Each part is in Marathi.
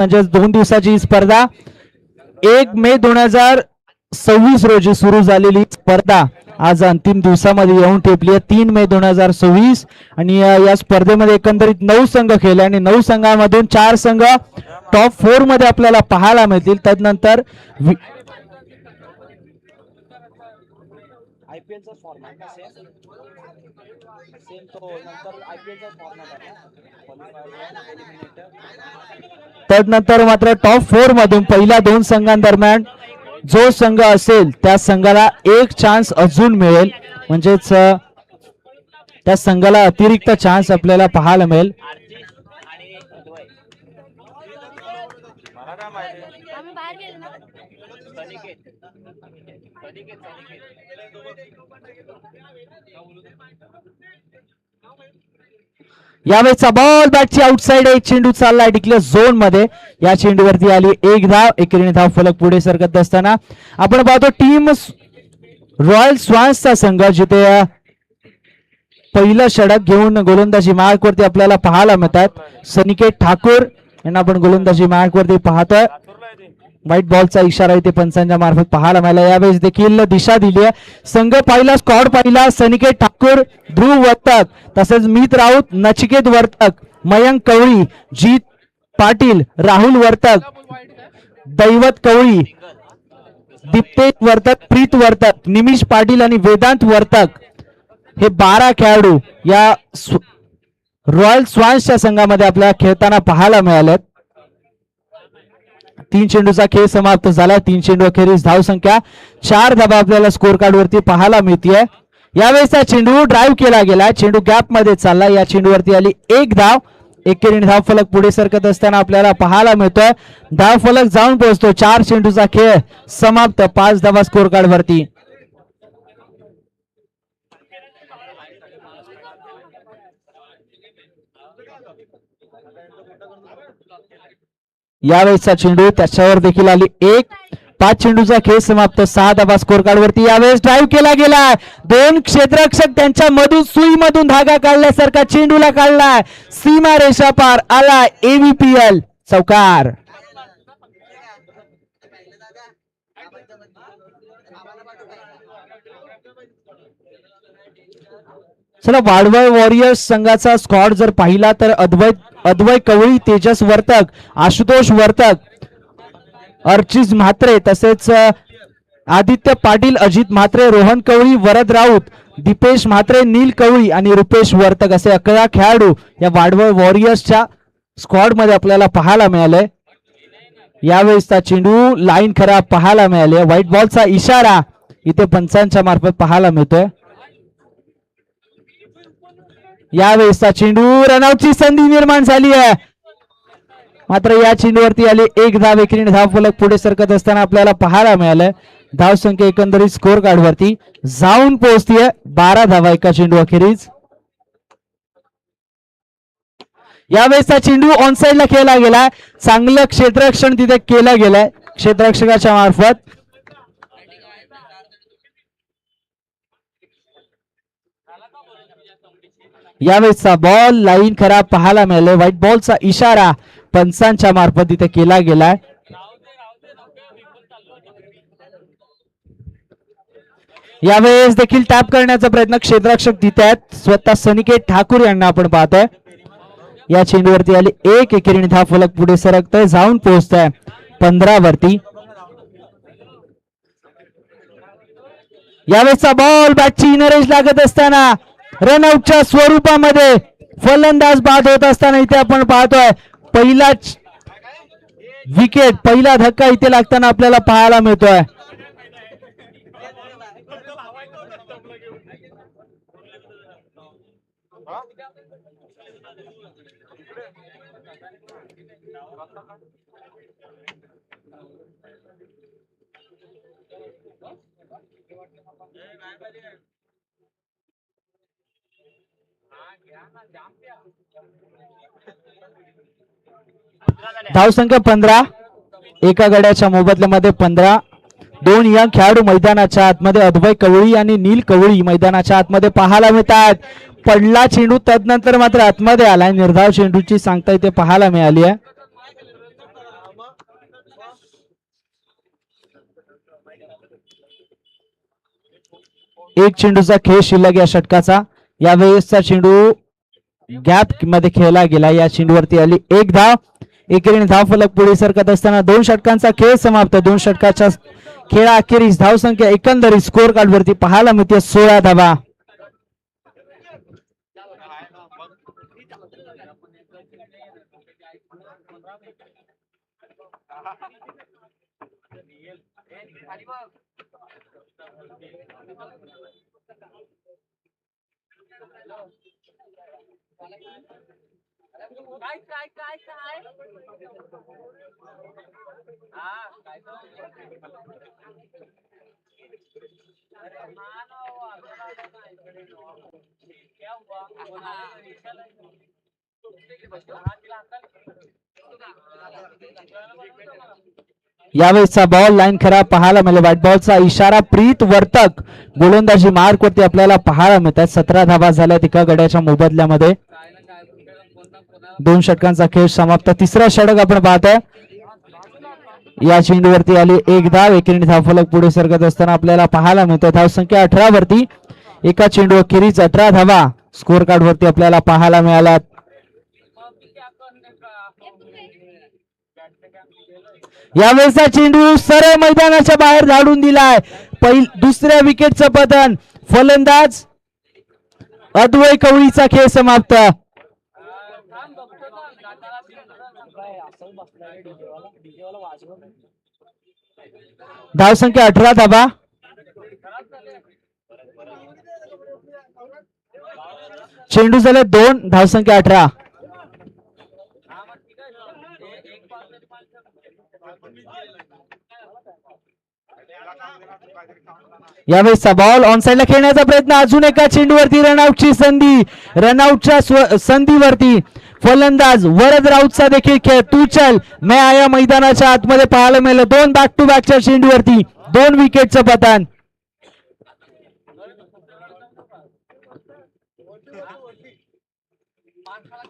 म्हणजे 2 दिवसाची स्पर्धा 1 मे 2026 रोजी सुरू झालेली स्पर्धा आज अंतिम दिवसामध्ये येऊन ठेपली आहे 3 मे 2026 आणि या स्पर्धेमध्ये एकंदरीत 9 संघ खेळले आणि 9 संघांमधून 4 संघ टॉप 4 मध्ये आपल्याला पाहायला मिळतील. तदनंतर आयपीएलचा फॉर्मॅट सेम तो नंतर आयपीएलचा फॉर्मॅट तदनंतर मात्र टॉप 4 मधून पहिल्या 2 संघांदरम्यान जो संघ असेल त्या संघाला एक चान्स अजून मिळेल, म्हणजेच त्या संघाला अतिरिक्त चान्स आपल्याला पाहायला मिळेल. यावेळेचा बॉल बॅटची आउटसाइड एक चेंडू चाललाय डिक्लेअर झोन मध्ये. या चेंडूवरती आली एक धाव, एकेरीने धाव फलक पुढे सरकत असताना आपण पाहतो टीम रॉयल स्वान्सचा संघ जिथे पहिलं षटक घेऊन गोलंदाजी मार्कवरती आपल्याला पाहायला मिळतात. सनिकेत ठाकूर यांना आपण गोलंदाजी मार्कवरती पाहतोय. व्हाईट बॉलचा इशारा इथे पंचांच्या मार्फत पाहायला मिळाला. यावेळेस देखील दिशा दिली आहे. संघ पाहिला, स्क्वॉड पाहिला. सनिकेत ठाकूर, ध्रुव वर्तक, तसेच मित राऊत, नचिकेत वर्तक, मयंक कवळी, जीत पाटील, राहुल वर्तक, दैवत कवळी, दीप्तेश वर्तक, प्रीत वर्तक, निमिष पाटील आणि वेदांत वर्तक हे 12 खेळाडू या रॉयल स्वान्सच्या संघामध्ये आपल्याला खेळताना पाहायला मिळालेत. 3 चेंडूचा खेळ समाप्त झाला. 3 चेंडू अखेरीस धाव संख्या 4 धावा आपल्याला स्कोर कार्ड वरती पाहायला मिळते. यावेळेचा चेंडू ड्राईव्ह केला गेला, चेंडू गॅप मध्ये चालला. या चेंडूवरती आली एक धाव, एकेरीने धाव फलक पुढे सरकत असताना आपल्याला पाहायला मिळतोय. धाव फलक जाऊन पोहोचतो. 4 चेंडूचा खेळ समाप्त, 5 धावा स्कोर कार्ड वरती. यावेळेचा चेंडू त्याच्यावर देखील आली एक. 5 चेंडूचा खेळ समाप्त, 6 धावा स्कोर कार्ड वरती. यावेळेस ड्राईव्ह केला गेलाय. 2 क्षेत्ररक्षक त्यांच्या मधून सुई मधून धागा काढल्यासारखा चेंडूला काढलाय. सीमा रेषा पार आला एव्हीपीएल चौकार. चला, वाडवळ वॉरियर्स संघाचा स्क्वॉड जर पाहिला तर अद्वय कवळी, तेजस वर्तक, आशुतोष वर्तक, अर्चिज म्हात्रे, तसेच आदित्य पाटील, अजित म्हात्रे, रोहन कवळी, वरद राऊत, दीपेश म्हात्रे, नील कवळी आणि रुपेश वर्तक असे 11 खेळाडू या वाडवळ वॉरियर्सच्या स्क्वॉड मध्ये आपल्याला पाहायला मिळाले. यावेळेसचा चेंडू लाईन खराब पाहायला मिळाले. व्हाईट बॉलचा इशारा इथे पंचांच्या मार्फत पाहायला मिळतोय. यावेळेसचा चेंडू, रनआउटची संधी निर्माण झाली आहे, मात्र या चेंडूवरती आली एक धाव, एकेरीने धाव फलक पुढे सरकत असताना आपल्याला पाहायला मिळालं. धाव संख्या एकंदरीत स्कोर कार्ड वरती जाऊन पोहोचतीये 12 धावा एका चेंडू अखेरीस. यावेळेसचा चेंडू ऑनसाइडला खेळला गेलाय. चांगलं क्षेत्ररक्षण तिथे केलं गेलंय क्षेत्ररक्षकाच्या मार्फत. यावेळेसचा बॉल लाईन खराब पाहायला मिळाले. व्हाईट बॉलचा इशारा पंचांच्या मार्फत इथे केला गेलाय. यावेळेस देखील टॅप करण्याचा प्रयत्न क्षेत्ररक्षक तिथे आहेत. स्वतः सनिकेत ठाकूर यांना आपण पाहतोय. या चेंडूवरती आली एक, एकेरीने धाव फलक पुढे सरकतोय, जाऊन पोहोचतोय 15 वरती. यावेळेसचा बॉल बॅटची इनरेज लागत असताना रनआउटच्या स्वरूपामध्ये फलंदाज बाद होत असताना इथे आपण पाहतोय पहिला विकेट, पहिला धक्का इथे लागताना आपल्याला पाहायला मिळतोय. धावसंख्या 15, एका गड्याच्या मोबदल्यामध्ये 15. 2 यंग खेळाडू मैदानाच्या आतमध्ये अद्वय कवळी आणि नील कवळी मैदानाच्या आतमध्ये पाहायला मिळतात. पडला चेंडू तदनंतर मात्र आतमध्ये आलाय. निर्धाव चेंडूची सांगता इथे पाहायला मिळाली आहे. एक चेंडूचा खेळ शिल्लक या षटकाचा. यावेळेसचा चेंडू गॅप मध्ये खेळला गेला. या चेंडूवरती आली एक धाव. एकेरीने धाव फलक पुढे सरकत असताना 2 षटकांचा खेळ समाप्त. 2 षटकाच्या खेळा अखेरीस धाव संख्या एकंदरीत स्कोर कार्ड वरती पाहायला मिळते 16 धावा. यावेळेसचा बॉल लाईन खराब पाहायला मिळाला. व्हाईट बॉलचा इशारा. प्रीत वर्तक गोलंदाजी मार्क वरती आपल्याला पाहायला मिळतात. 17 धावा झाल्या एका गड्याच्या मोबदल्यामध्ये. 2 षटकांचा खेळ समाप्त. तिसरा षटक आपण पाहतोय. या चेंडूवरती आली एक धाव. एकेरीने धाव फलक पुढे सरकत असताना आपल्याला पाहायला मिळतं धाव संख्या 18 वरती. एका चेंडू अखेरीच 18 धावा स्कोर कार्ड वरती आपल्याला पाहायला मिळाला. यावेळेसचा चेंडू सरळ मैदानाच्या बाहेर धाडून दिलाय. दुसऱ्या विकेटचं पतन. फलंदाज अद्वै कवळीचा खेळ समाप्त. धाव संख्या 18 धावा. चेंडू झाले 2. धाव संख्या 18. यावेळेसचा बॉल ऑन साइडला खेळण्याचा प्रयत्न. अजून एका चेंडूवरती रनआउटची संधी. रनआउटच्या संधीवरती फलंदाज वरद राऊतचा देखील खेळ. तू चल मैं आया मैदानाच्या आतमध्ये पाहायला मिळालं. 2 बॅक टू बॅकच्या चेंडूवरती 2 विकेटचं पतन.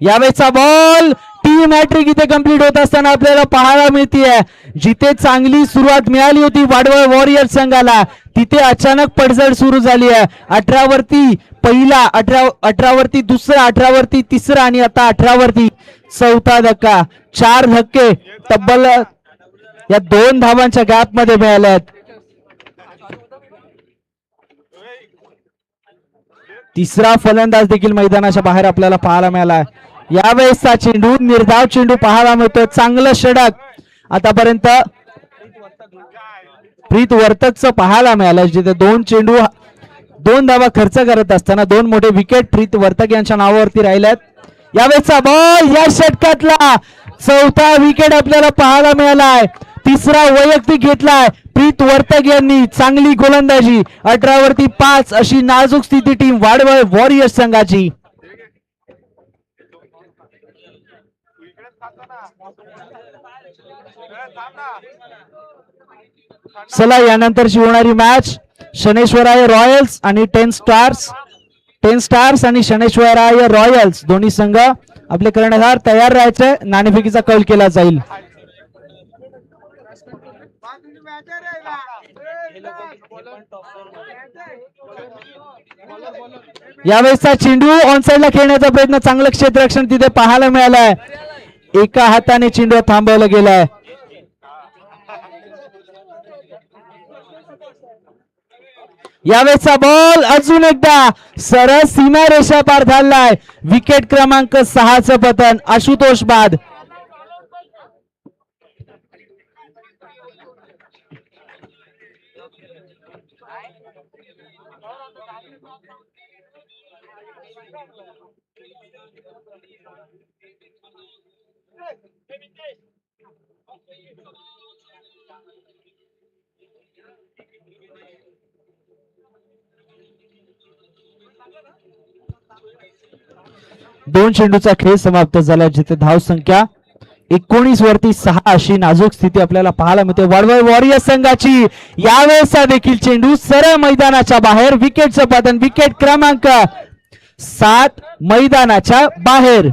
यावेळेसचा बॉल. टीम हॅट्रिक इथे कंप्लीट होत असताना आपल्याला पाहायला मिळतीये. जिथे चांगली सुरुवात मिळाली होती वाडवळ वॉरियर्स संघाला तिथे अचानक पडझड सुरू झाली आहे. 18 वरती पहिला, 18 वरती दुसरा, 18 वरती तिसरा आणि आता 18 वरती चौथा धक्का. 4 धक्के तब्बल या 2 धावांच्या गॅप मध्ये मिळाल्यात. तिसरा फलंदाज देखील मैदानाच्या बाहेर आपल्याला पाहायला मिळाला. यावेळेसचा चेंडू निर्धाव चेंडू पाहायला मिळतो. चांगलं षटक आतापर्यंत प्रीत वर्तकचं पाहायला मिळालं. जिथे 2 चेंडू 2 धावा खर्च करत असताना 2 मोठे विकेट प्रीत वर्तक यांच्या नावावरती राहिल्यात. यावेळेसचा बॉल. या षटकातला 4था विकेट आपल्याला पाहायला मिळालाय. 3रा वैयक्तिक घेतलाय प्रीत वर्तक यांनी. चांगली गोलंदाजी. 18 वरती 5 अशी नाजूक स्थिती टीम वाडवळ वॉरियर्स संघाची. चला यानंतरची होणारी मॅच शनेश्वराय रॉयल्स आणि 10 स्टार्स आणि शनेश्वराय रॉयल्स दोन्ही संघ आपले कर्णधार तयार राहायचे. नाणेफेकीचा कौल केला जाईल. यावेळेसचा चेंडू ऑन साइडला खेळण्याचा प्रयत्न. चांगलं क्षेत्ररक्षण तिथे पाहायला मिळालंय. एका हाताने चेंडू थांबवलं गेलाय. यावेळेसचा बॉल अजून एकदा सरळ सीमा रेषा पार झालाय. विकेट क्रमांक 6चं पतन आशुतोष बाद. दोन चेंडूचा खेळ समाप्त झाला. जिथे धाव संख्या 19 वरती 6 अशी नाजूक स्थिती आपल्याला पाहायला मिळते वाडवळ वॉरियर्स संघाची. यावेळेसचा देखील चेंडू सरळ मैदानाच्या बाहेर. विकेटचं पतन. विकेट क्रमांक 7 मैदानाच्या बाहेर.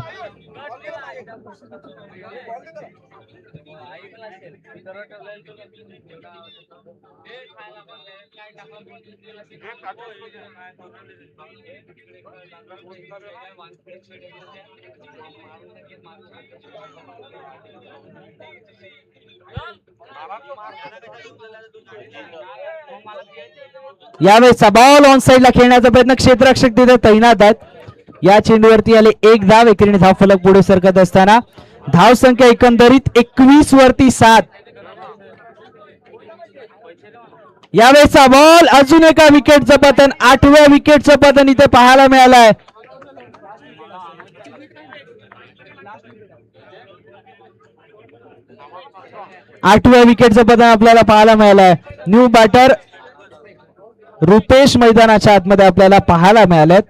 यावेळेसचा बॉल ऑन साइडला खेळण्याचा प्रयत्न, क्षेत्ररक्षक तिथे तैनात आहेत. या चेंडूवरती आले एक धाव, एकेरीने धाव फलक पुढे सरकत असताना धाव संख्या एकंदरीत 21 वरती 7. यावेळेसचा बॉल, अजून एका विकेटचं पतन, 8व्या विकेटचं पतन इथे पाहायला मिळालंय. आठव्या विकेटचं पतन आपल्याला पाहायला मिळालंय. न्यू बॅटर रुपेश मैदानाच्या आतमध्ये आपल्याला पाहायला मिळालेत.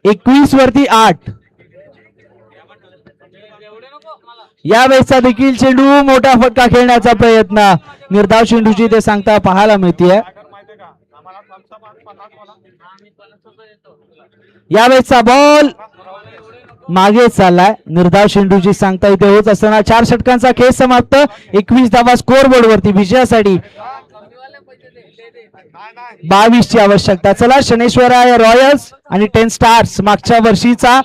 21 वरती 8. यावेळेसचा देखील चेंडू, मोठा फटका खेळण्याचा प्रयत्न, निर्धाव चेंडूची ते सांगता पाहायला मिळतीये. यावेळेसचा बॉल मागे चाललाय, निर्धाव चेंडूची सांगता इथे होत असताना 4 षटकांचा खेळ समाप्त. 21 धावा स्कोर बोर्ड वरती, विजयासाठी 22 ची आवश्यकता. चला, शनेश्वराय रॉयल्स आणि 10 स्टार्स मागच्या वर्षीचा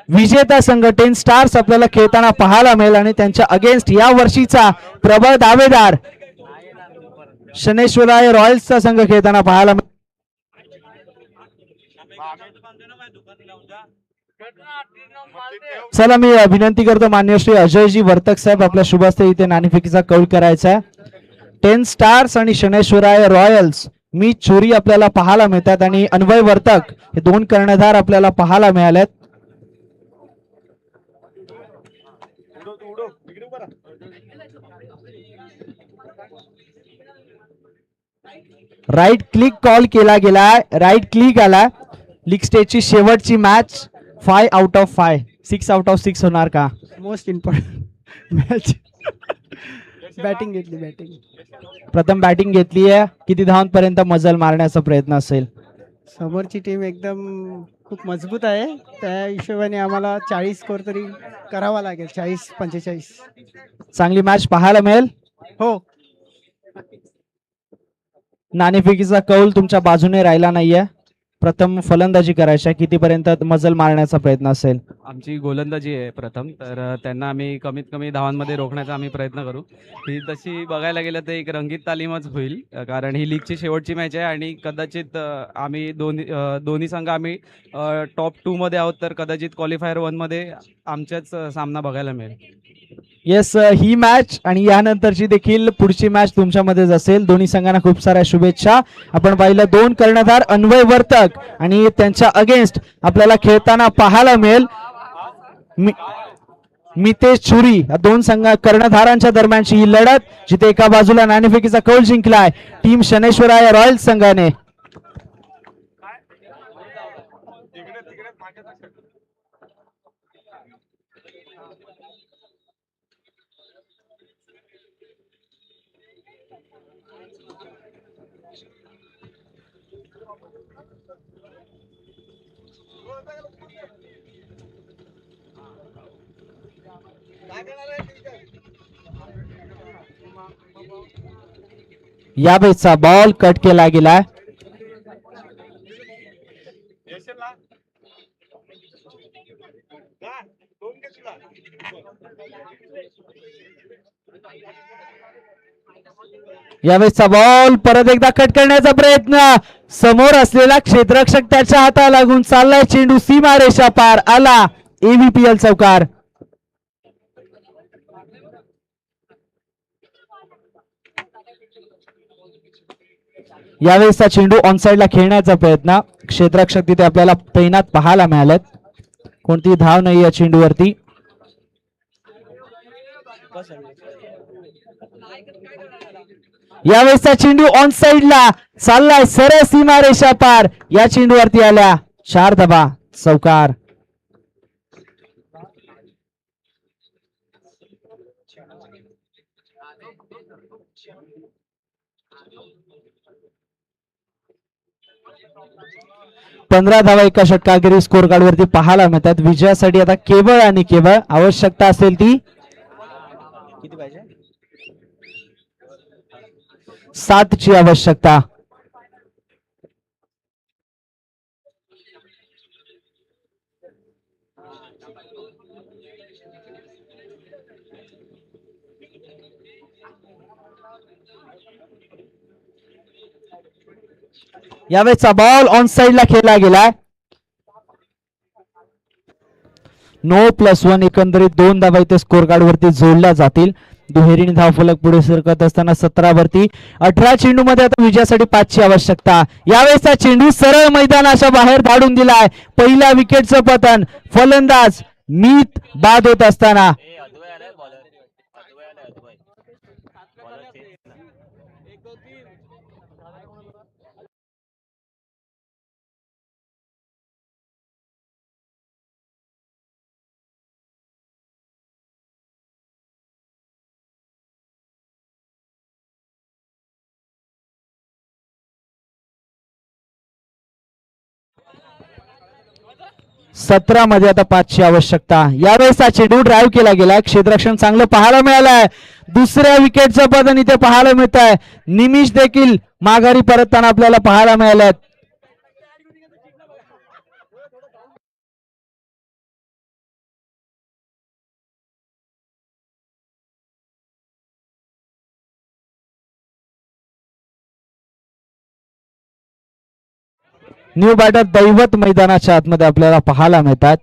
विजेता संघ 10 स्टार्स आपल्याला खेळताना पाहायला मिळेल आणि त्यांच्या अगेन्स्ट या वर्षीचा प्रबळ दावेदार शनेश्वराय रॉयल्सचा संघ खेळताना पाहायला मिळेल. चला, मी विनंती करतो मान्य श्री अजयजी वर्तक साहेब, आपल्या शुभस्ते इथे नाणेफेकीचा कौल करायचा आहे. 10 स्टार्स आणि शनेश्वराय रॉयल्स मी चोरी आपल्याला पाहायला मिळतात आणि अन्वय वर्तक हे 2 कर्णधार आपल्याला पाहायला मिळालेत. राईट क्लिक कॉल केला गेलाय, राईट क्लिक आला. लीग स्टेजची शेवटची match 5 out of 5, 6 out of 6 होणार का? Most important match. बॅटिंग घेतली, प्रथम बॅटिंग घेतली आहे. किती धावांपर्यंत मजल मारण्याचा प्रयत्न असेल? समोरची टीम एकदम खूप मजबूत आहे, त्या हिशोबाने आम्हाला 40 स्कोर तरी करावा लागेल. 40-45. चांगली मॅच पाहायला मिळेल. हो, नाणेफेकीचा कौल तुमच्या बाजूने राहिला नाहीये. प्रथम फलंदाजी करायच्या, कितीपर्यंत मजल मारण्याचा प्रयत्न असेल? आमची गोलंदाजी आहे प्रथम, तर त्यांना आम्ही कमीत कमी धावांमध्ये रोखण्याचा आम्ही प्रयत्न करू. ही तशी बघायला गेलं तर एक रंगीत तालीमच होईल, कारण ही लीगची शेवटची मॅच आहे आणि कदाचित आम्ही दोन्ही संघ आम्ही टॉप 2 मध्ये आहोत, तर कदाचित क्वालिफायर 1 मध्ये आमच्याच सामना बघायला मिळेल. येस, ही मॅच आणि यानंतरची देखील पुढची मॅच तुमच्यामध्येच असेल. दोन्ही संघांना खूप साऱ्या शुभेच्छा. आपण पाहिलं 2 कर्णधार अन्वय वर्तक आणि त्यांच्या अगेन्स्ट आपल्याला खेळताना पाहायला मिळेल मितेश चुरी. या 2 कर्णधारांच्या दरम्यानची ही लढत, जिथे एका बाजूला नाणेफेकीचा कौल जिंकलाय टीम शनेश्वराय रॉयल्स संघाने. या बेसचा बॉल कट केला गेलाय. यावेळेसचा बॉल परत एकदा कट करण्याचा प्रयत्न, समोर असलेला क्षेत्ररक्षक त्याच्या हाता लागून चाललाय. चेंडू सीमारेषा पार आला. एव्हीपीएल चौकार. यावेळेसचा चेंडू ऑनसाइडला खेळण्याचा प्रयत्न, क्षेत्ररक्षक तिथे आपल्याला तैनात पाहायला मिळालेत. कोणती धाव नाही या चेंडूवरती. यावेळेसचा चेंडू ऑन साइडला चाललाय, सरळ सीमारेषा पार. या चेंडूवरती आल्या 4 धावा, चौकार. पंधरा धावा एका षटकाखेरीज स्कोर कार्ड वरती पाहायला मिळतात. विजयासाठी आता केवळ आणि केवळ आवश्यकता असेल ती किती पाहिजे 7 ची आवश्यकता. यावेळेचा बॉल ऑन साइडला खेळला गेलाय. 9+1 एकंदरीत 2 धावा इथे स्कोर कार्ड वरती जोडल्या जातील. दुहेरीने धाव फलक पुढे सरकत असताना 17 वरती 18 चेंडू मध्ये आता विजयासाठी 5 ची आवश्यकता. यावेळेचा चेंडू सरळ मैदानाच्या बाहेर धाडून दिलाय. पहिल्या विकेटचं पतन. फलंदाज मीत बाद होत असताना 17 मध्ये आता 5 ची आवश्यकता. यावेळेस हा चेंडू ड्राईव्ह केला गेला. क्षेत्ररक्षण चांगलं पाहायला मिळालंय. दुसऱ्या विकेटचं पतन इथे पाहायला मिळत आहे. निमिष देखील माघारी परतताना आपल्याला पाहायला मिळाल्यात. न्यू बॅटर दैवत मैदानाच्या आतमध्ये आपल्याला पाहायला मिळतात.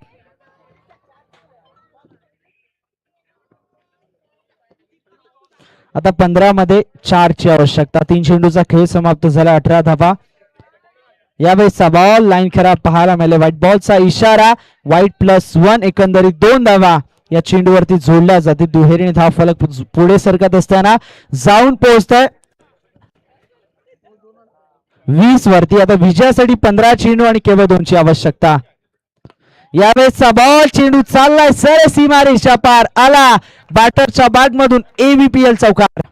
आता 15 मध्ये 4 ची आवश्यकता. 3 चेंडूचा खेळ समाप्त झाला. 18 धावा. यावेळेसचा बॉल लाईन खराब पाहायला मिळाले. व्हाईट बॉलचा इशारा. व्हाईट+1 एकंदरीत 2 धावा या चेंडूवरती जोडल्या जाते. दुहेरीने धाव फलक पुढे सरकत असताना जाऊन पोहोचतोय 20 वरती. आता विजयासाठी 15 चेंडू आणि केवळ 2 ची आवश्यकता. यावेळेसचा बॉल चेंडू चाललाय सर सीमारेषा पार. आला बॅटरच्या बॅग मधून AVPL चौकार.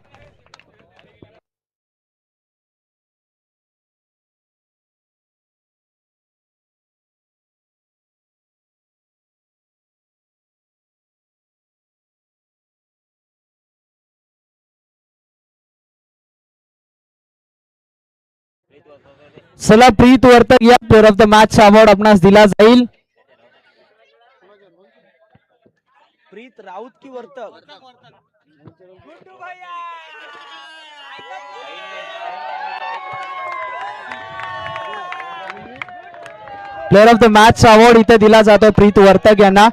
चला प्रीत वर्तक या प्लेअर ऑफ द मॅच चा अवॉर्ड आपणास दिला जाईल. प्रीत राऊत की Vartak player of the match चा अवॉर्ड इथे दिला जातो प्रीत वर्तक यांना.